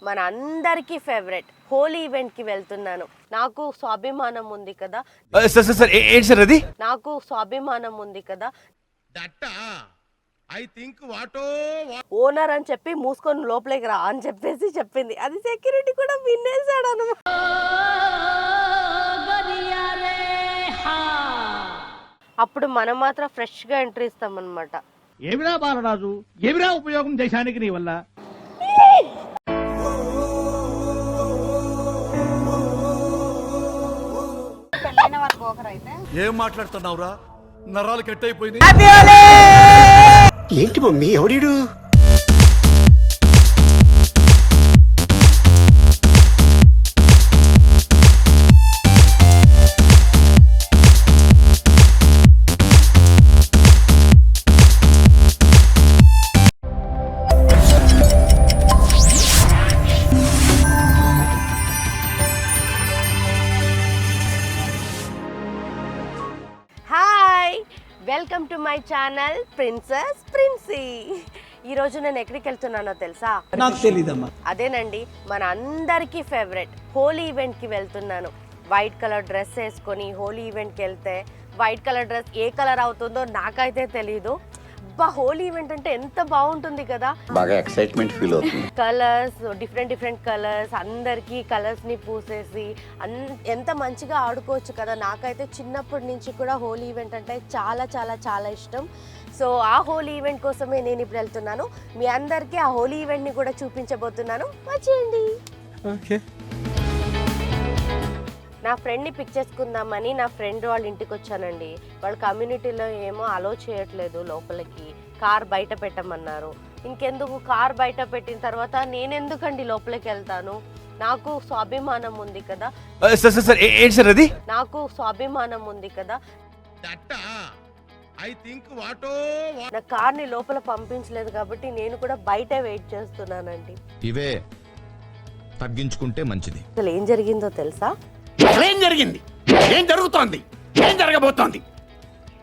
మన అందరికీ favourite Holi event కి వెళ్తున్నాను. నాకు స్వాభిమానం ఉంది కదా. సార్ ఏంటి సార్ అది? నాకు స్వాభిమానం ఉంది కదా. ఓనర్ అని చెప్పి మూసుకొని లోపలికి రా అని చెప్పేసి చెప్పింది. అది సెక్యూరిటీ కూడా వినేసాడు అన్నమాట. అప్పుడు మనం మాత్రం ఫ్రెష్ గా ఎంట్రీ ఇస్తాం అన్నమాట. ఏమిరా బాలరాజు, ఏమిరా ఉపయోగం దేశానికి నీ వల్ల? ఏం మాట్లాడుతున్నావురా? నరాలు కట్ అయిపోయింది. ఏంటి మమ్మీ ఎవడీడు? Welcome to my channel princess Princy. ఈరోజు నేను ఎక్కడికి వెళ్తున్నానో తెలుసా? నాకు తెలీదమ్మా. అదేనండి, మన అందరికీ ఫేవరెట్ హోలీ ఈవెంట్కి వెళ్తున్నాను. వైట్ కలర్ డ్రెస్ వేసుకొని హోలీ ఈవెంట్కి వెళ్తే వైట్ కలర్ డ్రెస్ ఏ కలర్ అవుతుందో నాకైతే తెలీదు. హోలీ ఈవెంట్ అంటే ఎంత బాగుంటుంది కదా. బాగా ఎక్సైట్మెంట్ ఫీల్ అవుతుంది. కలర్స్, డిఫరెంట్ కలర్స్, అందరికీ కలర్స్ని పూసేసి ఎంత మంచిగా ఆడుకోవచ్చు కదా. నాకైతే చిన్నప్పటి నుంచి కూడా హోలీ ఈవెంట్ అంటే చాలా చాలా చాలా ఇష్టం. సో ఆ హోలీ ఈవెంట్ కోసమే నేను ఇప్పుడు వెళ్తున్నాను. మీ అందరికీ ఆ హోలీ ఈవెంట్ని కూడా చూపించబోతున్నాను. వచ్చేయండి. ఓకే. నా ఫ్రెండ్ని పిక్ చేసుకుందామని నా ఫ్రెండ్ వాళ్ళ ఇంటికి వచ్చానండి. వాళ్ళ కమ్యూనిటీలో ఏమో అలో చేయట్లేదు లోపలికి, కార్ బయట పెట్టమన్నారు. ఇంకెందుకు, కార్ బయట పెట్టిన తర్వాత నేనెందుకండి లోపలికి వెళ్తాను? నాకు స్వాభిమానం ఉంది కదా. సార్ ఏంటి సార్ అది? నాకు స్వాభిమానం ఉంది కదా. నా కార్ని లోపల పంపించలేదు కాబట్టి నేను కూడా బయట వెయిట్ చేస్తున్నానండి. ఇవే తగ్గించుకుంటే మంచిది. అసలు ఏం జరిగిందో తెలుసా? ఏం జరిగింది? ఏం జరుగుతోంది? ఏం జరగబోతోంది?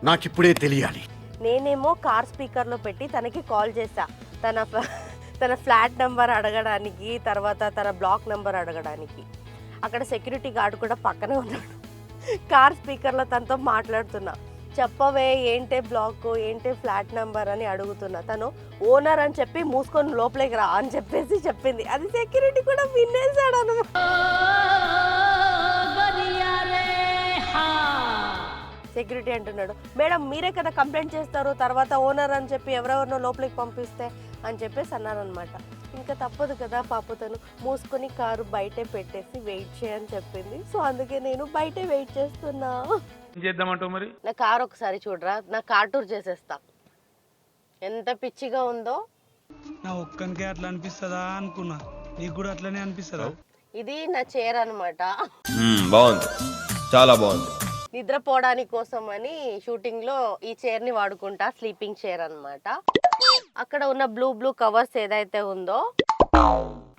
నాకిప్పుడే తెలియాలి. నేనేమో కార్ స్పీకర్లో పెట్టి తనకి కాల్ చేశా. తన ఫ్లాట్ నెంబర్ అడగడానికి, తర్వాత తన బ్లాక్ నెంబర్ అడగడానికి. అక్కడ సెక్యూరిటీ గార్డ్ కూడా పక్కనే ఉన్నాడు. కార్ స్పీకర్లో తనతో మాట్లాడుతున్నా. చెప్పవే, ఏంటే బ్లాక్, ఏంటే ఫ్లాట్ నెంబర్ అని అడుగుతున్నా. తను ఓనర్ అని చెప్పి మూసుకొని లోపలికి రా అని చెప్పేసి చెప్పింది. అది సెక్యూరిటీ కూడా వినేసాడు అన్నమాట. సెక్యూరిటీ అంటున్నాడు, మేడం మీరే కదా కంప్లైంట్ చేస్తారు, తర్వాత ఓనర్ అని చెప్పి ఎవరెవరినో లోపలికి పంపిస్తే అని చెప్పేసి అన్నారనమాట. ఇంకా తప్పదు కదా, పాపతను మూసుకొని కారు బయటే పెట్టేసి వెయిట్ చేయని చెప్పింది. సో అందుకే నేను బయటే వెయిట్ చేస్తున్నా. మరి నా కారు ఒకసారి చూడరా, నా కార్ టూర్ చేసేస్తా. ఎంత పిచ్చిగా ఉందో. నా ఒక్కనికే అట్లా అనిపిస్తుందా అనుకున్నా, నీకు కూడా అట్లనే అనిపిస్తుందా? ఇది నా చైర్ అనమాట. బాగుంది, చాలా బాగుంది. నిద్రపోవడానికి కోసం అని షూటింగ్ లో ఈ చైర్ ని వాడుకుంటా. స్లీపింగ్ చైర్ అన్నమాట. అక్కడ ఉన్న బ్లూ కవర్స్ ఏదైతే ఉందో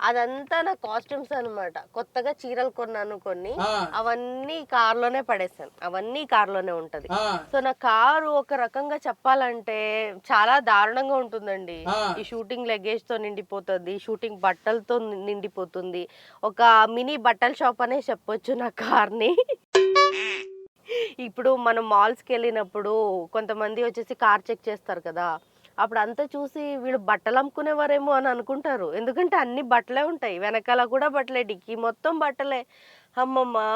అదంతా నా కాస్ట్యూమ్స్ అన్నమాట. కొత్తగా చీరలు కొన్నాను కొన్ని, అవన్నీ కార్ లోనే పడేసాను. అవన్నీ కార్ లోనే ఉంటది. సో నా కారు ఒక రకంగా చెప్పాలంటే చాలా దారుణంగా ఉంటుందండి. ఈ షూటింగ్ లగేజ్ తో నిండిపోతుంది, షూటింగ్ బట్టలతో నిండిపోతుంది. ఒక మినీ బట్టల షాప్ అనే చెప్పొచ్చు నా కార్ని. ఇప్పుడు మనం మాల్స్కి వెళ్ళినప్పుడు కొంతమంది వచ్చేసి కార్ చెక్ చేస్తారు కదా, అప్పుడు అంతా చూసి వీళ్ళు బట్టలు అమ్ముకునేవారేమో అని అనుకుంటారు. ఎందుకంటే అన్ని బట్టలే ఉంటాయి, వెనకాల కూడా బట్టలే, డిక్కీ మొత్తం బట్టలే. అమ్మమ్మా,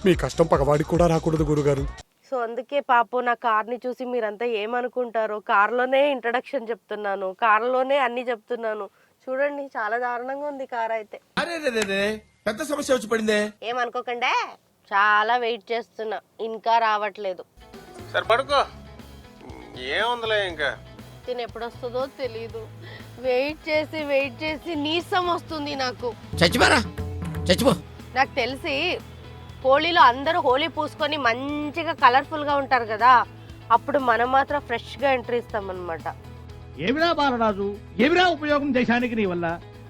మీ కష్టం పగవాడికి కూడా రాకూడదు గురుగారు. సో అందుకే పాపం నా కార్ని చూసి మీరంతా ఏమనుకుంటారో. కార్లోనే ఇంట్రడక్షన్ చెప్తున్నాను, కార్లోనే అన్ని చెప్తున్నాను. చూడండి, చాలా దారుణంగా ఉంది కార్ అయితే. పెద్ద సమస్య వచ్చి పడిందే. ఏమనుకోకండే, చాలా వెయిట్ చేస్తున్నా, ఇంకా రావట్లేదు. సరే పడుకో, ఏముందిలే. ఇంకా తిని ఎప్పుడు వస్తుందో తెలీదు. వెయిట్ చేసి నీరసం వస్తుంది నాకు. చచ్చిపో. నాకు తెలిసి హోలీలో అందరూ హోలీ పూసుకొని మంచిగా కలర్ఫుల్ గా ఉంటారు కదా, అప్పుడు మనం మాత్రం ఫ్రెష్ గా ఎంట్రీ ఇస్తాం అన్నమాట. ఏమిరా బాలరాజు, ఏమిరా ఉపయోగం దేశానికి నీ వల్ల?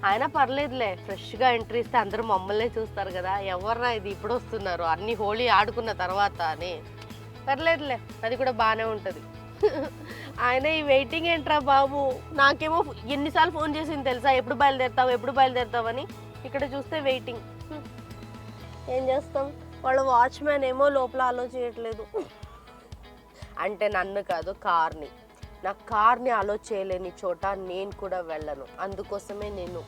ఆయన పర్లేదులే, ఫ్రెష్ గా ఎంట్రీ ఇస్తే అందరూ మమ్మల్నే చూస్తారు కదా, ఎవర్రా ఇది ఇప్పుడు వస్తున్నారు అన్ని హోలీ ఆడుకున్న తర్వాత అని. పర్లేదులే, అది కూడా బాగానే ఉంటది. ఆయన ఈ వెయిటింగ్ ఏంట్రా బాబు. నాకేమో ఎన్నిసార్లు ఫోన్ చేసింది తెలుసా, ఎప్పుడు బయలుదేరుతావు అని. ఇక్కడ చూస్తే వెయిటింగ్. ఏం చేస్తాం, వాళ్ళ వాచ్మెన్ ఏమో లోపల అలో చేయట్లేదు. అంటే నన్ను కాదు, కార్ని. నా కార్ని అలో చేయలేని చోట నేను కూడా వెళ్ళను. అందుకోసమే నేను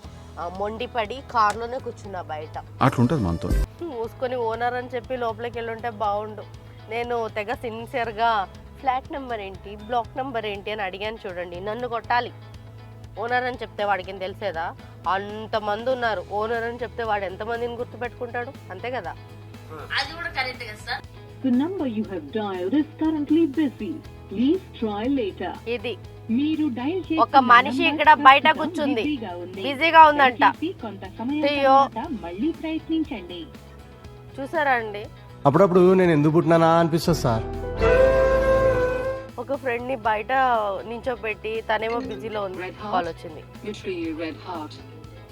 మొండిపడి కార్లోనే కూర్చున్నా బయట. అట్లుంటది మనతో. మూసుకొని ఓనర్ అని చెప్పి లోపలికి వెళ్ళుంటే బాగుండు. నేను తెగ సిన్సియర్గా ఫ్లాట్ నెంబర్ ఏంటి, బ్లాక్ నెంబర్ ఏంటి అని అడిగాను. చూడండి, నన్ను కొట్టాలి. ఓనర్ అని చెప్తే వాడికి తెలిసేదా? అంతమంది ఉన్నారు. ఓనర్ అని చెప్తే వాడు ఎంతమందిని గుర్తుపెట్టుకుంటాడు? అంతే కదా. అది కూడా కరెక్ట్ కదా sir. The number you have dialed is currently busy. Please try later. ఇది మీరు డయల్ చేసిన ఒక మనిషి ఇక్కడ బయట కూర్చుంది, బిజీగా ఉందంట. అయ్యో, మళ్ళీ ప్రయత్నించండి. చూసారా అండి, అప్పుడప్పుడు నేను ఎందుకు పుట్టినానా అనిపిస్తుంది సార్. ఒక ఫ్రెండ్ ని బయట నించోబెట్టి తనేమో బిజీలో ఉంది, కాల్ వచ్చింది.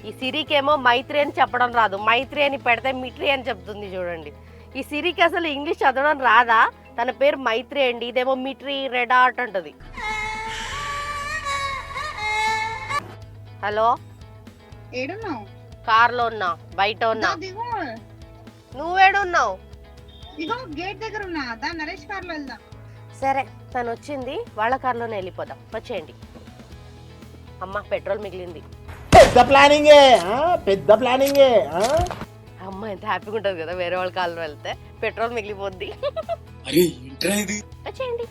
ఈ సిరికి ఏమో మైత్రి అని చెప్పడం రాదు, మైత్రి అని పెడితే మిట్రీ అని చెప్తుంది. చూడండి, ఈ సిరికి అసలు ఇంగ్లీష్ చదవడం రాదా? తన పేరు మైత్రి అండి, ఇదేమో మిట్రీ రెడ్ ఆర్ట్ అంటది. హలో, ఏడున్నావు? కార్లో ఉన్నా, బయట ఉన్నా. నువ్వేడున్నావు? ఇగో గేట్ దగ్గర ఉన్నా. దా నరేష్ కార్లో వెళ్దాం. సరే, తను వచ్చింది, వాళ్ళ కార్లోనే వెళ్ళిపోదాం. వచ్చేయండి. అమ్మ, పెట్రోల్ మిగిలింది. పెద్ద ప్లానింగే, పెద్ద ప్లానింగే. అమ్మ ఎంత హ్యాపీగా ఉంటుంది కదా వేరే వాళ్ళ కార్లో వెళ్తే, పెట్రోల్ మిగిలిపోద్ది. వచ్చేయండి.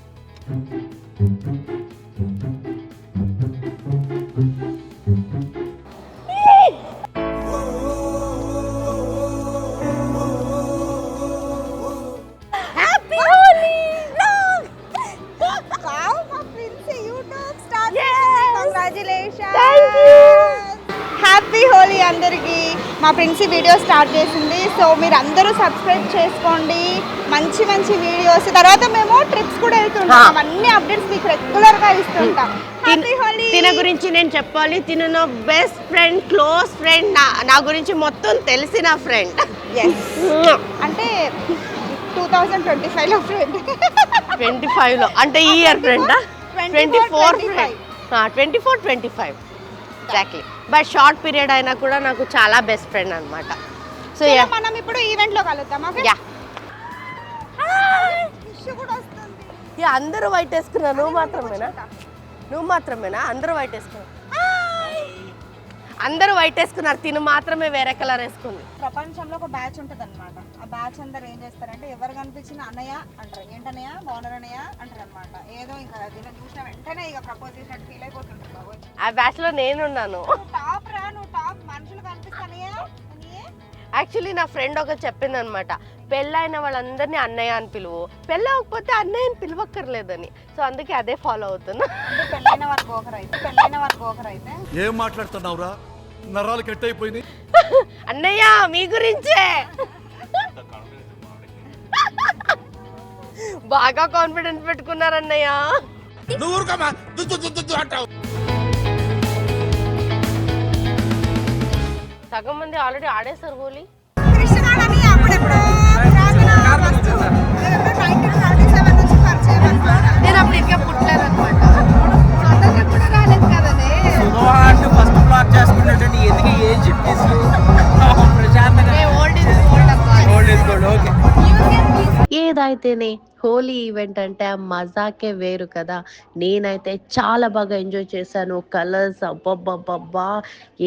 Happy Holi vlog. వావ్, మా ప్రిన్స్ యూట్యూబ్ స్టార్ట్ Yes. చేసింది. Congratulations. Thank you. Happy Holi అందరికీ. మా ప్రిన్స్ వీడియో స్టార్ట్ చేసింది. సో మీరు అందరూ సబ్స్క్రైబ్ చేసుకోండి. మంచి మంచి వీడియోస్. తర్వాత మేము ట్రిప్స్ కూడా వెళ్తుంటాం. అవన్నీ అప్డేట్స్ మీకు రెగ్యులర్ గా ఇస్తుంటాం. హ్యాపీ హోలీ. తిన గురించి నేను చెప్పాలి. తిను నా బెస్ట్ ఫ్రెండ్, క్లోజ్ ఫ్రెండ్, నా గురించి మొత్తం తెలిసిన ఫ్రెండ్. అంటే 2025 లో ఫ్రెండ్. 25 లో అంటే ఈ ఇయర్ ఫ్రెండా? 24 friend. 24, 25 exactly. But short period అయినా కూడా నాకు చాలా బెస్ట్ ఫ్రెండ్ అనమాట. సో మనం ఇప్పుడు ఈవెంట్ లో కలుద్దాం. యా, కూడా వస్తుంది. యా, అందరూ వైట్ వేసుకున్నారు. నువ్వు మాత్రమేనా? అందరూ వైట్ వేసుకున్నారు. అందరూ వైట్ వేసుకున్నారు, తిను మాత్రమే వేరే కలర్ వేసుకుంది. ప్రపంచంలో ఒక బ్యాచ్ ఉంటుంది అనమాట. ఆ బ్యాచ్ అందరు ఏం చేస్తారంటే ఎవరు కనిపించిన అన్నయ్య అంటారు. ఏంటన్నయ్య, బాగున్నారు అన్నయ్య అంటారు అనమాట. ఏదో ఇంకా దీన్ని చూసిన వెంటనే ఇక ప్రపోజ్ చేసినట్టు ఫీల్ అయిపోతుంటారు. బాబోయ్, ఆ బ్యాచ్ లో నేనున్నాను. టాప్ రా, నువ్వు టాప్. మనుషులు కనిపిస్తానయ్య. యాక్చువల్లీ నా ఫ్రెండ్ ఒకటి చెప్పింది అనమాట, పెళ్ళైన వాళ్ళందరినీ అన్నయ్య అని పిలువు, పెళ్ళవకపోతే అన్నయ్యని పిలవక్కర్లేదని. సో అందుకే అదే ఫాలో అవుతున్నా. పెళ్ళైన వాళ్ళకి ఒకరైతే ఏం మాట్లాడుతున్నావురా? నరాలు కట్ అయిపోయింది. అన్నయ్య మీ గురించే. బాగా కాన్ఫిడెన్స్ పెట్టుకున్నారు అన్నయ్య. సగం మంది ఆల్రెడీ ఆడేశారు హోలీ. కృష్ణగాడని అప్పుడెప్పుడు ఫస్ట్ 1937 నుంచి పరిచయం అనమాట. నేను అప్పుడు ఇంకా పుట్టలేదు అనమాట. ఎప్పుడు రాలేదు కదనే. ఫస్ట్ బ్లాక్ చేసుకున్నట్టు ఎందుకు ఏం చెప్పేసి ఏదైతేనే హోలీ ఈవెంట్ అంటే ఆ మజాకే వేరు కదా. నేనైతే చాలా బాగా ఎంజాయ్ చేశాను. కలర్స్, అబ్బబ్బబ్బబ్బా,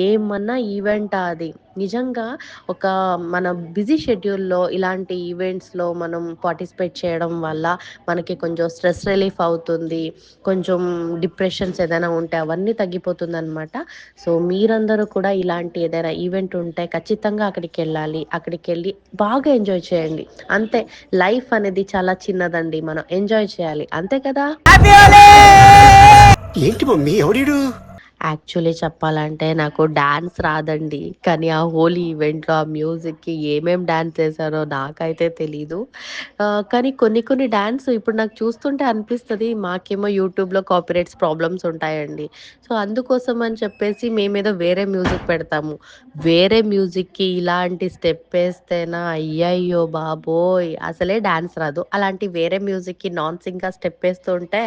ఏమన్నా ఈవెంట్ అది. నిజంగా ఒక మన బిజీ షెడ్యూల్లో ఇలాంటి ఈవెంట్స్లో మనం పార్టిసిపేట్ చేయడం వల్ల మనకి కొంచెం స్ట్రెస్ రిలీఫ్ అవుతుంది, కొంచెం డిప్రెషన్స్ ఏదైనా ఉంటే అవన్నీ తగ్గిపోతుంది అనమాట. సో మీరందరూ కూడా ఇలాంటి ఏదైనా ఈవెంట్ ఉంటే ఖచ్చితంగా అక్కడికి వెళ్ళాలి. అక్కడికి వెళ్ళి బాగా ఎంజాయ్ చేయండి. అంతే, లైఫ్ అనేది చాలా చిన్నదండి, మనం ఎంజాయ్ చేయాలి, అంతే కదా. ఏంటి మమ్మీ, ఎవడీడు? యాక్చువల్లీ చెప్పాలంటే నాకు డాన్స్ రాదండి, కానీ ఆ హోలీ ఈవెంట్లో ఆ మ్యూజిక్కి ఏమేం డాన్స్ చేశారో నాకైతే తెలీదు. కానీ కొన్ని డాన్స్ ఇప్పుడు నాకు చూస్తుంటే అనిపిస్తుంది మాకేమో యూట్యూబ్లో కాపీరైట్స్ ప్రాబ్లమ్స్ ఉంటాయండి. సో అందుకోసం అని చెప్పేసి మేమేదో వేరే మ్యూజిక్ పెడతాము. వేరే మ్యూజిక్కి ఇలాంటి స్టెప్ వేస్తేనా అయ్యయ్యో బాబోయ్, అసలే డాన్స్ రాదు. అలాంటి వేరే మ్యూజిక్కి నాన్ సింగ్గా స్టెప్ వేస్తుంటే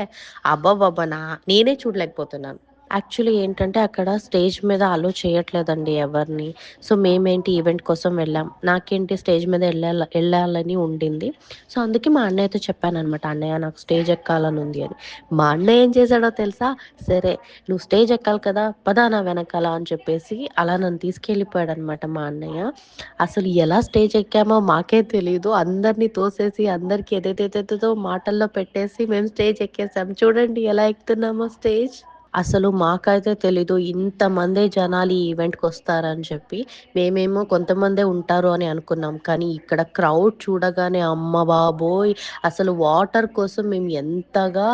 అబ్బబ్బబ్బా, నేనే చూడలేకపోతున్నాను. యాక్చువల్లీ ఏంటంటే అక్కడ స్టేజ్ మీద అలో చేయట్లేదండి ఎవరిని. సో మేమేంటి ఈవెంట్ కోసం వెళ్ళాం. నాకేంటి స్టేజ్ మీద వెళ్ళాలని ఉండింది. సో అందుకే మా అన్నయ్యతో చెప్పాననమాట, అన్నయ్య నాకు స్టేజ్ ఎక్కాలని ఉంది అని. మా అన్నయ్య ఏం చేశాడో తెలుసా, సరే నువ్వు స్టేజ్ ఎక్కాలి కదా పదా నా వెనకాల అని చెప్పేసి అలా నన్ను తీసుకెళ్ళిపోయాడు అనమాట మా అన్నయ్య. అసలు ఎలా స్టేజ్ ఎక్కామో మాకే తెలియదు. అందరినీ తోసేసి అందరికి ఏదైతే మాటల్లో పెట్టేసి మేము స్టేజ్ ఎక్కేసాం. చూడండి ఎలా ఎక్కుతున్నామో స్టేజ్. అసలు మాకైతే తెలీదు ఇంతమంది జనాలు ఈ ఈవెంట్కి వస్తారని చెప్పి. మేమేమో కొంతమందే ఉంటారు అని అనుకున్నాం, కానీ ఇక్కడ క్రౌడ్ చూడగానే అమ్మ బాబోయ్, అసలు వాటర్ కోసం మేము ఎంతగా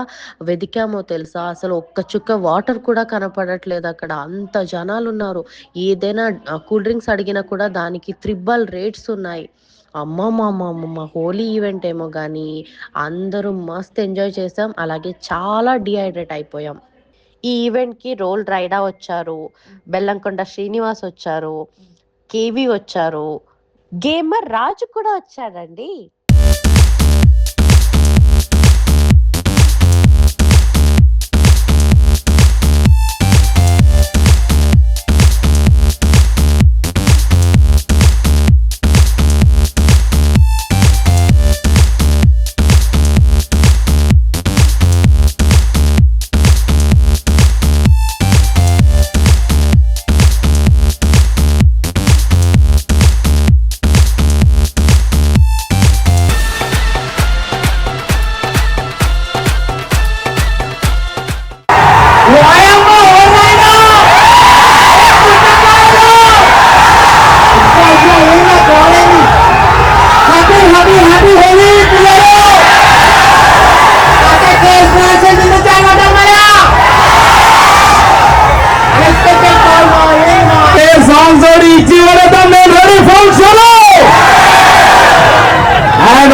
వెతికామో తెలుసా. అసలు ఒక్క చుక్క వాటర్ కూడా కనపడట్లేదు అక్కడ, అంత జనాలు ఉన్నారు. ఏదైనా కూల్ డ్రింక్స్ అడిగినా కూడా దానికి త్రిబల్ రేట్స్ ఉన్నాయి. అమ్మమ్మమ్మమ్మ హోలీ ఈవెంట్ ఏమో కానీ అందరూ మస్త్ ఎంజాయ్ చేసాం, అలాగే చాలా డిహైడ్రేట్ అయిపోయాం. ఈ ఈవెంట్కి రోల్ రైడా వచ్చారు, బెల్లంకొండ శ్రీనివాస్ వచ్చారు, కేవి వచ్చారు, గేమర్ రాజు కూడా వచ్చాడండి.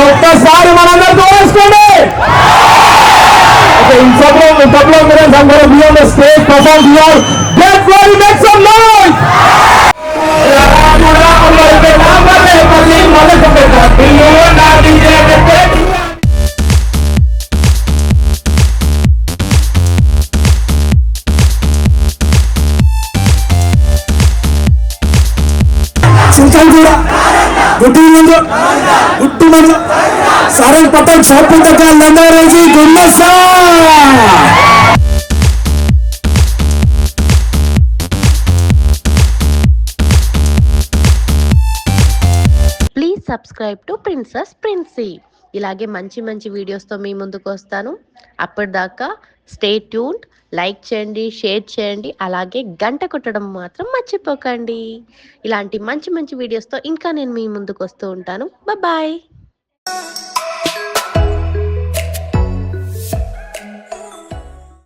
ఒక్కసారి మనందరితో వేసుకోండి. Okay, in couple of minutes I'm going to be on the stage, perform here. Get ready, make some noise. Sarang पटल छापुता का लंदारेजी गुन्नसा. Please subscribe to princess Princy. ఇలాగే మంచి మంచి వీడియోస్తో మీ ముందుకు వస్తాను. అప్పటిదాకా స్టే ట్యూన్డ్, లైక్ చేయండి, షేర్ చేయండి, అలాగే గంట కొట్టడం మాత్రం మర్చిపోకండి. ఇలాంటి మంచి మంచి వీడియోస్తో ఇంకా నేను మీ ముందుకు వస్తూ ఉంటాను. బాయ్.